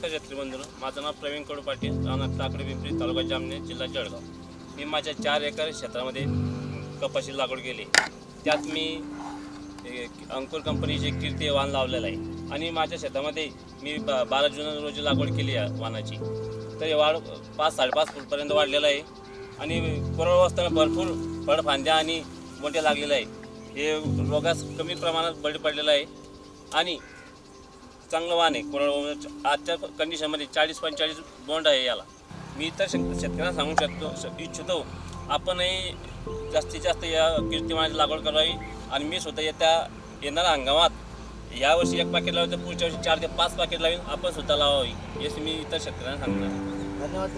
नमस्कार शेतकरी बंधूंनो, माझं नाव प्रवीण कडू पाटील, राहणार टाकळी पिंपरी, तालुका जामनेर, जिल्हा जळगाव. मी माझ्या 4 एकर क्षेत्रामध्ये कपाशी लागवड केली. त्यात मी अंकुर कंपनीचे कीर्ती वाण लावलेलं आहे आणि माझ्या शेतामध्ये मी 12 जून रोजी लागवड केली आहे वाणाची. तर हे वाढ 5-5.5 फूटपर्यंत वाढलेलं आहे आणि कोरड असताना भरपूर फळफांद्या आणि मोठे लागलेलं आहे. हे रोगास कमी प्रमाणात बळी पडलेलं आहे आणि चांगलं वाण आहे. कोरड आजच्या कंडिशनमध्ये 40-45 बोंड आहे याला. मी तर शेतकऱ्यांना सांगू इच्छितो आपणही जास्तीत जास्त या कीर्तिवाणाची लागवड करावी आणि मी स्वतः येणाऱ्या हंगामात यावर्षी 1 पाकिट लावलं तर पुढच्या वर्षी 4 ते 5 पाकिट लावीन आपण स्वतः लावावी, हे मी इतर शेतकऱ्यांना सांगणार. धन्यवाद.